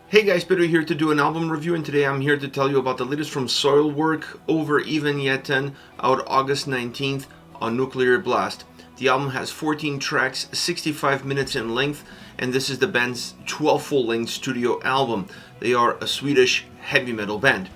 Hey guys, Peter here to do an album review, and today I'm here to tell you about the latest from Soilwork, Övergivenheten, out August 19th on Nuclear Blast. The album has 14 tracks, 65 minutes in length, and this is the band's 12th full-length studio album. They are a Swedish heavy metal band.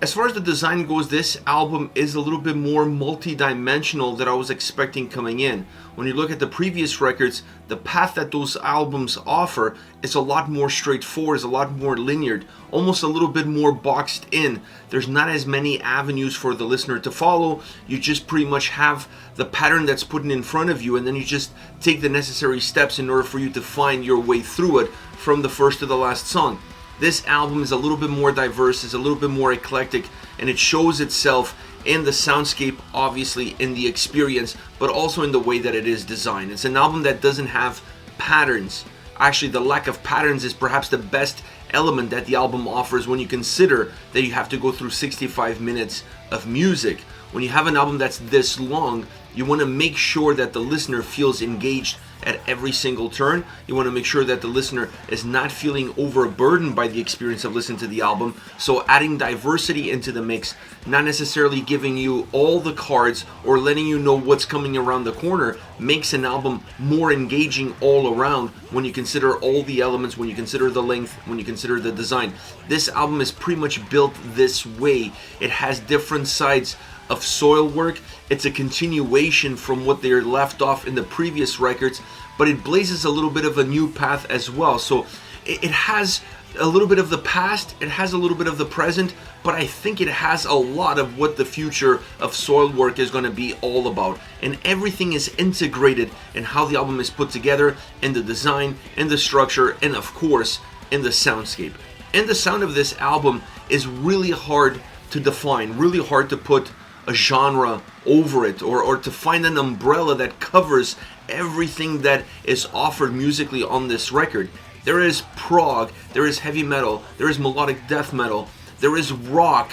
As far as the design goes, this album is a little bit more multi-dimensional than I was expecting coming in. When you look at the previous records, the path that those albums offer is a lot more straightforward, is a lot more linear, almost a little bit more boxed in. There's not as many avenues for the listener to follow. You just pretty much have the pattern that's put in front of you, and then you just take the necessary steps in order for you to find your way through it from the first to the last song. This album is a little bit more diverse, is a little bit more eclectic, and it shows itself in the soundscape, obviously in the experience, but also in the way that it is designed. It's an album that doesn't have patterns. Actually, the lack of patterns is perhaps the best element that the album offers when you consider that you have to go through 65 minutes of music. When you have an album that's this long, you want to make sure that the listener feels engaged at every single turn. You want to make sure that the listener is not feeling overburdened by the experience of listening to the album. So adding diversity into the mix, not necessarily giving you all the cards or letting you know what's coming around the corner, makes an album more engaging all around when you consider all the elements, when you consider the length, when you consider the design. This album is pretty much built this way. It has different sides of Soilwork. It's a continuation from what they left off in the previous records, but it blazes a little bit of a new path as well. So it has a little bit of the past, it has a little bit of the present, but I think it has a lot of what the future of Soilwork is going to be all about. And everything is integrated in how the album is put together, in the design, in the structure, and of course, in the soundscape. And the sound of this album is really hard to define, really hard to put a genre over it, or to find an umbrella that covers everything that is offered musically on this record. There is prog, there is heavy metal, there is melodic death metal, there is rock,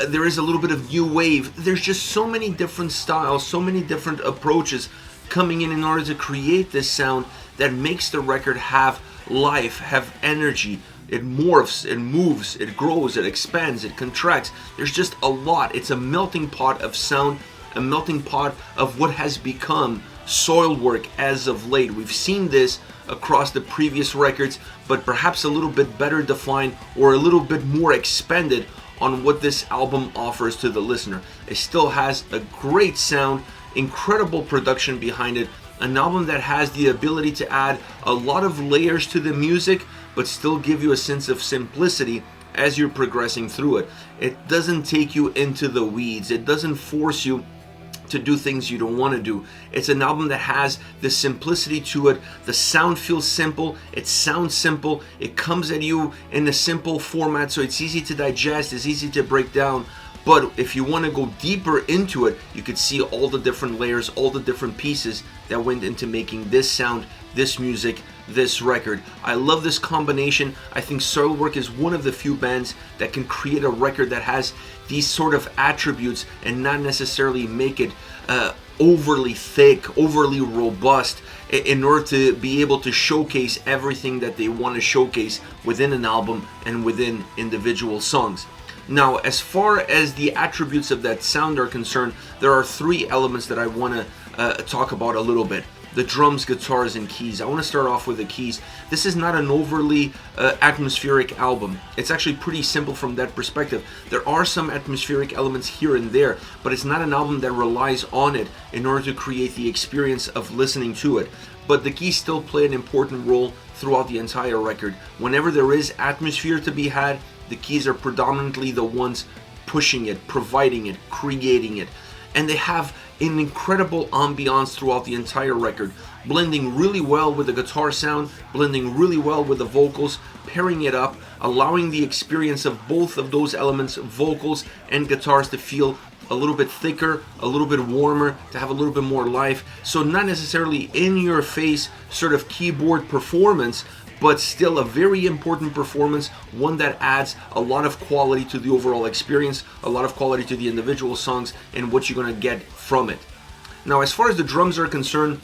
there is a little bit of new wave. There's just so many different styles, so many different approaches coming in order to create this sound that makes the record have life, have energy. It morphs, it moves, it grows, it expands, it contracts. There's just a lot. It's a melting pot of sound, a melting pot of what has become Soilwork as of late. We've seen this across the previous records, but perhaps a little bit better defined or a little bit more expanded on what this album offers to the listener. It still has a great sound, incredible production behind it, an album that has the ability to add a lot of layers to the music, but still give you a sense of simplicity as you're progressing through it. It doesn't take you into the weeds. It doesn't force you to do things you don't want to do. It's an album that has the simplicity to it. The sound feels simple. It sounds simple. It comes at you in a simple format, so it's easy to digest, it's easy to break down. But if you want to go deeper into it, you could see all the different layers, all the different pieces that went into making this sound, this music, this record. I love this combination. I think Soilwork is one of the few bands that can create a record that has these sort of attributes and not necessarily make it overly thick, overly robust, in order to be able to showcase everything that they want to showcase within an album and within individual songs. Now, as far as the attributes of that sound are concerned, there are three elements that I want to talk about a little bit. The drums, guitars, and keys. I want to start off with the keys. This is not an overly atmospheric album. It's actually pretty simple from that perspective. There are some atmospheric elements here and there, but it's not an album that relies on it in order to create the experience of listening to it. But the keys still play an important role throughout the entire record. Whenever there is atmosphere to be had, the keys are predominantly the ones pushing it, providing it, creating it. And they have an incredible ambiance throughout the entire record, blending really well with the guitar sound, blending really well with the vocals, pairing it up, allowing the experience of both of those elements, vocals and guitars, to feel a little bit thicker, a little bit warmer, to have a little bit more life. So not necessarily in your face sort of keyboard performance, but still a very important performance, one that adds a lot of quality to the overall experience, a lot of quality to the individual songs and what you're going to get from it. Now, as far as the drums are concerned,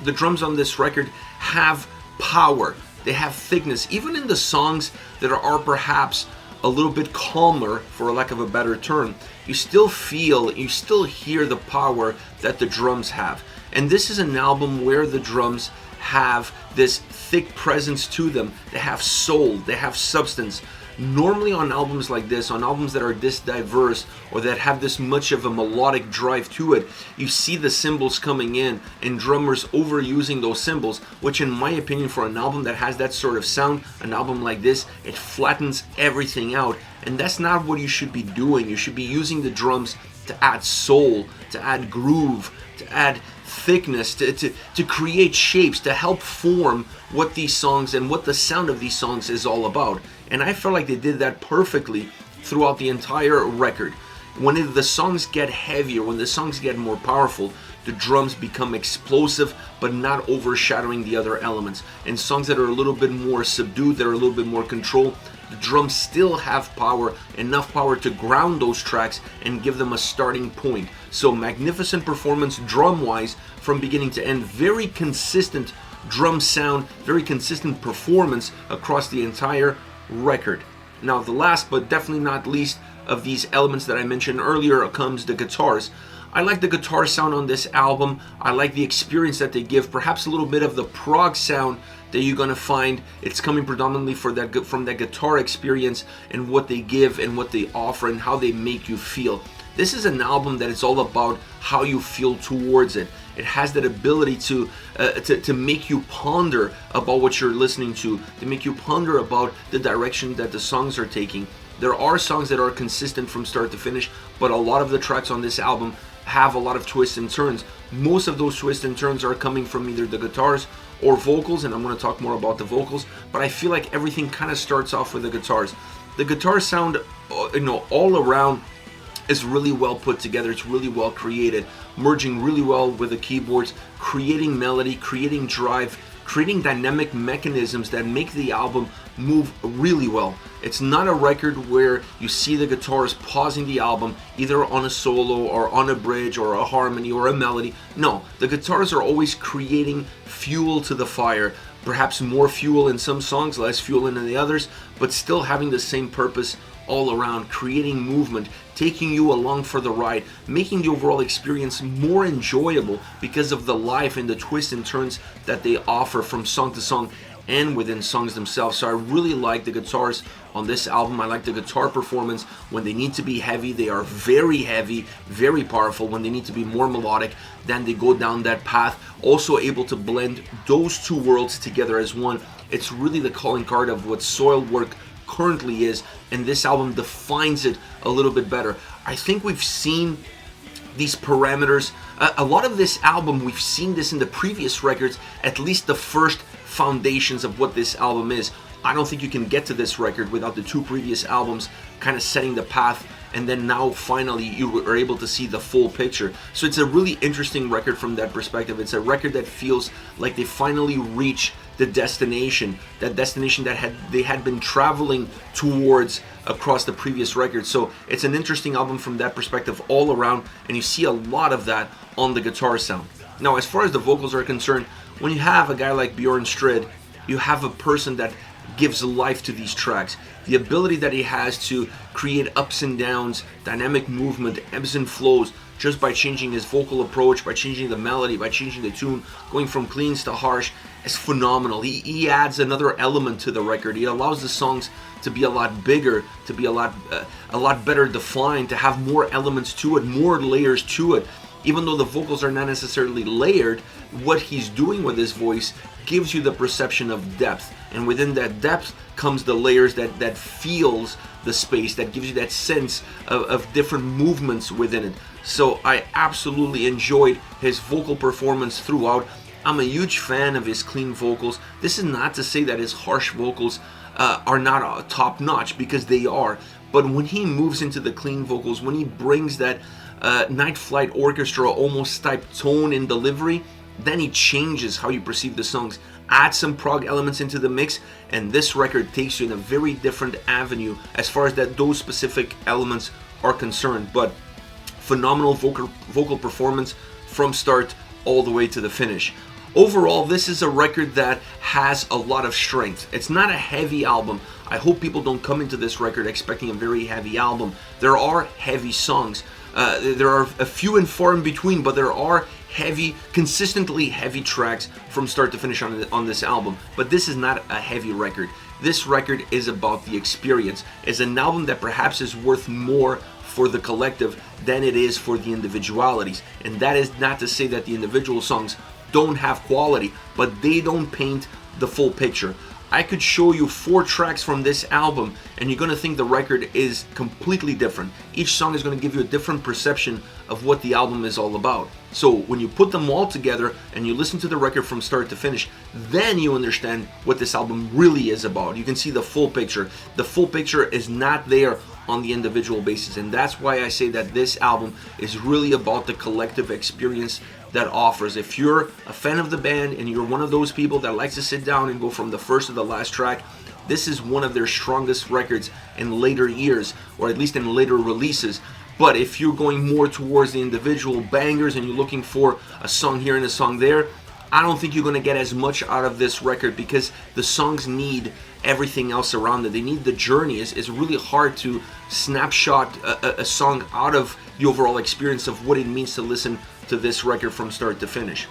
the drums on this record have power. they have thickness. Even in the songs that are perhaps a little bit calmer, for lack of a better term, you still hear the power that the drums have. And this is an album where the drums have this thick presence to them. They have soul, they have substance. Normally on albums like this, on albums that are this diverse or that have this much of a melodic drive to it, you see the cymbals coming in and drummers overusing those cymbals, which in my opinion, for an album that has that sort of sound, an album like this, it flattens everything out. And that's not what you should be doing. You should be using the drums to add soul, to add groove, to add thickness, to create shapes, to help form what these songs and what the sound of these songs is all about. And I felt like they did that perfectly throughout the entire record. When the songs get heavier, when the songs get more powerful, the drums become explosive but not overshadowing the other elements. And songs that are a little bit more subdued, that are a little bit more controlled, the drums still have power, enough power to ground those tracks and give them a starting point. So magnificent performance drum-wise from beginning to end. Very consistent drum sound, very consistent performance across the entire record. Now the last but definitely not least of these elements that I mentioned earlier comes the guitars. I like the guitar sound on this album. I like the experience that they give, perhaps a little bit of the prog sound that you're gonna find. It's coming predominantly from that guitar experience and what they give and what they offer and how they make you feel. This is an album that is all about how you feel towards it. It has that ability to make you ponder about what you're listening to make you ponder about the direction that the songs are taking. There are songs that are consistent from start to finish, but a lot of the tracks on this album have a lot of twists and turns. Most of those twists and turns are coming from either the guitars or vocals, and I'm going to talk more about the vocals, but I feel like everything kind of starts off with the guitars. The guitar sound, all around is really well put together. It's really well created, merging really well with the keyboards, creating melody, creating drive, creating dynamic mechanisms that make the album move really well. It's not a record where you see the guitars pausing the album either on a solo or on a bridge or a harmony or a melody. No, the guitars are always creating fuel to the fire. Perhaps more fuel in some songs, less fuel in the others, but still having the same purpose all around, creating movement, taking you along for the ride, making the overall experience more enjoyable because of the life and the twists and turns that they offer from song to song and within songs themselves. So I really like the guitars on this album. I like the guitar performance. When they need to be heavy, they are very heavy, very powerful. When they need to be more melodic, then they go down that path, also able to blend those two worlds together as one. It's really the calling card of what Soilwork currently is, and this album defines it a little bit better. I think we've seen these parameters, a lot of this album, we've seen this in the previous records, at least the first foundations of what this album is. I don't think you can get to this record without the two previous albums kind of setting the path, and then now finally you are able to see the full picture. So it's a really interesting record from that perspective. It's a record that feels like they finally reach the destination, that destination that they had been traveling towards across the previous record. So it's an interesting album from that perspective all around, and you see a lot of that on the guitar sound. Now, as far as the vocals are concerned, when you have a guy like Bjorn Strid, you have a person that gives life to these tracks. The ability that he has to create ups and downs, dynamic movement, ebbs and flows, just by changing his vocal approach, by changing the melody, by changing the tune, going from cleans to harsh, is phenomenal. He adds another element to the record. He allows the songs to be a lot bigger, to be a lot better defined, to have more elements to it, more layers to it. Even though the vocals are not necessarily layered, what he's doing with his voice gives you the perception of depth, and within that depth comes the layers that feels the space, that gives you that sense of different movements within it. So I absolutely enjoyed his vocal performance throughout. I'm a huge fan of his clean vocals. This is not to say that his harsh vocals are not top notch, because they are, but when he moves into the clean vocals, when he brings that Night Flight Orchestra almost type tone in delivery, then he changes how you perceive the songs. Add some prog elements into the mix, and this record takes you in a very different avenue as far as those specific elements are concerned. But phenomenal vocal performance from start all the way to the finish. Overall, this is a record that has a lot of strength. It's not a heavy album. I hope people don't come into this record expecting a very heavy album. There are heavy songs. There are a few and far in between, but there are heavy, consistently heavy tracks from start to finish on this album. But this is not a heavy record. This record is about the experience. It's an album that perhaps is worth more for the collective than it is for the individualities. And that is not to say that the individual songs don't have quality, but they don't paint the full picture. I could show you 4 tracks from this album and you're gonna think the record is completely different. Each song is gonna give you a different perception of what the album is all about. So when you put them all together and you listen to the record from start to finish, then you understand what this album really is about. You can see the full picture. The full picture is not there on the individual basis, and that's why I say that this album is really about the collective experience that offers. If you're a fan of the band and you're one of those people that likes to sit down and go from the first to the last track, this is one of their strongest records in later years, or at least in later releases. But if you're going more towards the individual bangers and you're looking for a song here and a song there, I don't think you're going to get as much out of this record, because the songs need everything else around it. They need the journey. It's really hard to snapshot a song out of the overall experience of what it means to listen to this record from start to finish.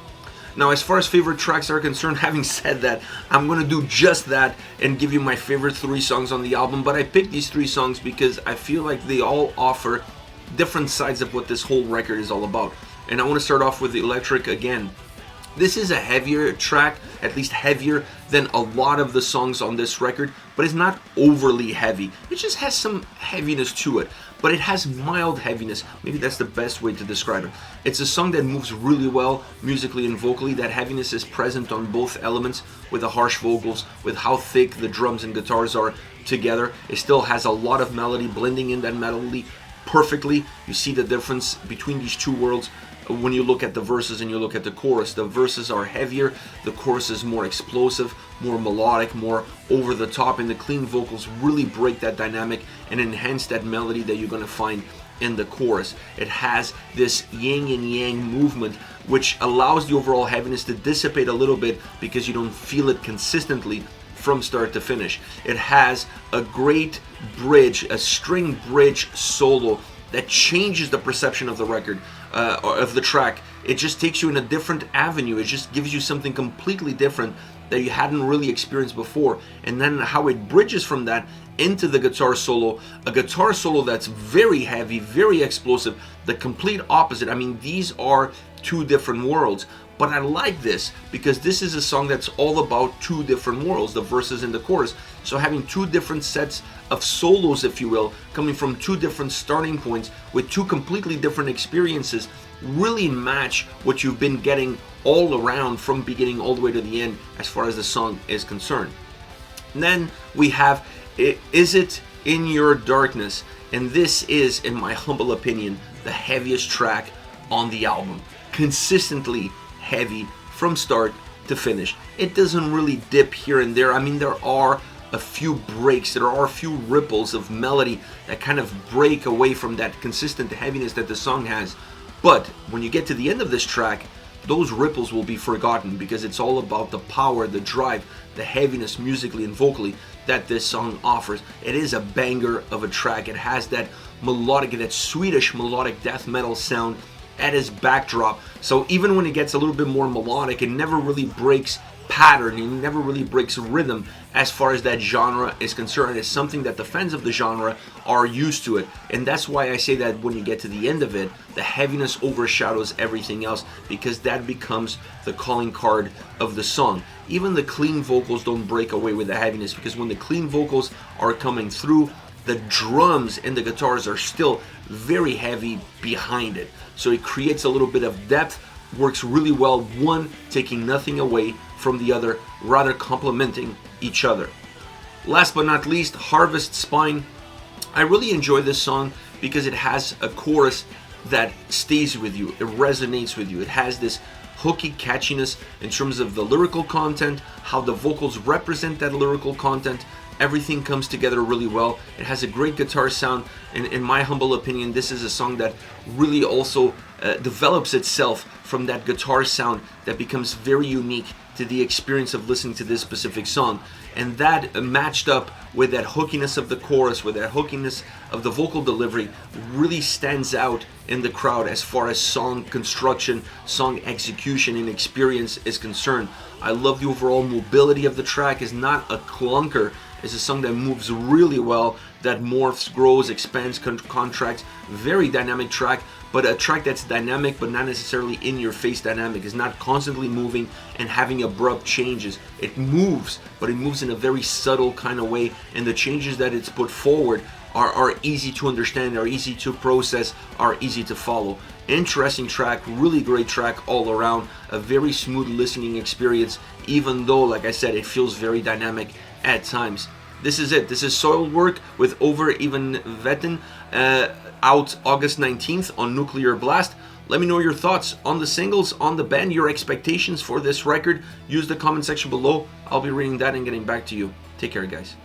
Now, as far as favorite tracks are concerned, having said that, I'm going to do just that and give you my favorite 3 songs on the album. But I picked these 3 songs because I feel like they all offer different sides of what this whole record is all about. And I want to start off with the Electric again. This is a heavier track, at least heavier than a lot of the songs on this record, but it's not overly heavy. It just has some heaviness to it, but it has mild heaviness. Maybe that's the best way to describe it. It's a song that moves really well musically and vocally. That heaviness is present on both elements, with the harsh vocals, with how thick the drums and guitars are together. It still has a lot of melody blending in that melody perfectly. You see the difference between these two worlds when you look at the verses and you look at the chorus. The verses are heavier, the chorus is more explosive, more melodic, more over the top, and the clean vocals really break that dynamic and enhance that melody that you're going to find in the chorus. It has this yin and yang movement, which allows the overall heaviness to dissipate a little bit because you don't feel it consistently from start to finish. It has a great bridge, a string bridge solo that changes the perception of the record, or of the track. It just takes you in a different avenue. It just gives you something completely different that you hadn't really experienced before. And then how it bridges from that into the guitar solo, a guitar solo that's very heavy, very explosive, the complete opposite. I mean, these are 2 different worlds. But I like this because this is a song that's all about 2 different worlds, the verses and the chorus. So having 2 different sets of solos, if you will, coming from 2 different starting points with 2 completely different experiences, really match what you've been getting all around from beginning all the way to the end as far as the song is concerned. And then we have Is It In Your Darkness, and this is, in my humble opinion, the heaviest track on the album. Consistently heavy from start to finish. It doesn't really dip here and there. I mean, there are a few breaks, there are a few ripples of melody that kind of break away from that consistent heaviness that the song has. But when you get to the end of this track, those ripples will be forgotten because it's all about the power, the drive, the heaviness musically and vocally that this song offers. It is a banger of a track. It has that melodic, that Swedish melodic death metal sound at its backdrop. So even when it gets a little bit more melodic, it never really breaks pattern, it never really breaks rhythm as far as that genre is concerned. It's something that the fans of the genre are used to it, and that's why I say that when you get to the end of it, the heaviness overshadows everything else because that becomes the calling card of the song. Even the clean vocals don't break away with the heaviness, because when the clean vocals are coming through, the drums and the guitars are still very heavy behind it. So it creates a little bit of depth, works really well, one taking nothing away from the other, rather complementing each other. Last but not least, Harvest Spine. I really enjoy this song because it has a chorus that stays with you, it resonates with you. It has this hooky catchiness in terms of the lyrical content, how the vocals represent that lyrical content, Everything comes together really well. It has a great guitar sound, and in my humble opinion, this is a song that really also develops itself from that guitar sound that becomes very unique to the experience of listening to this specific song. And that matched up with that hookiness of the chorus, with that hookiness of the vocal delivery, really stands out in the crowd as far as song construction, song execution, and experience is concerned. I love the overall mobility of the track. It's not a clunker. It's a song that moves really well, that morphs, grows, expands, contracts. Very dynamic track, but a track that's dynamic but not necessarily in your face dynamic. It's not constantly moving and having abrupt changes. It moves, but it moves in a very subtle kind of way, and the changes that it's put forward are easy to understand, are easy to process, are easy to follow. Interesting track, really great track all around, a very smooth listening experience, even though, like I said, it feels very dynamic at times. This is it. This is Soilwork with Övergivenheten, out August 19th on Nuclear Blast. Let me know your thoughts on the singles, on the band, your expectations for this record. Use the comment section below. I'll be reading that and getting back to you. Take care, guys.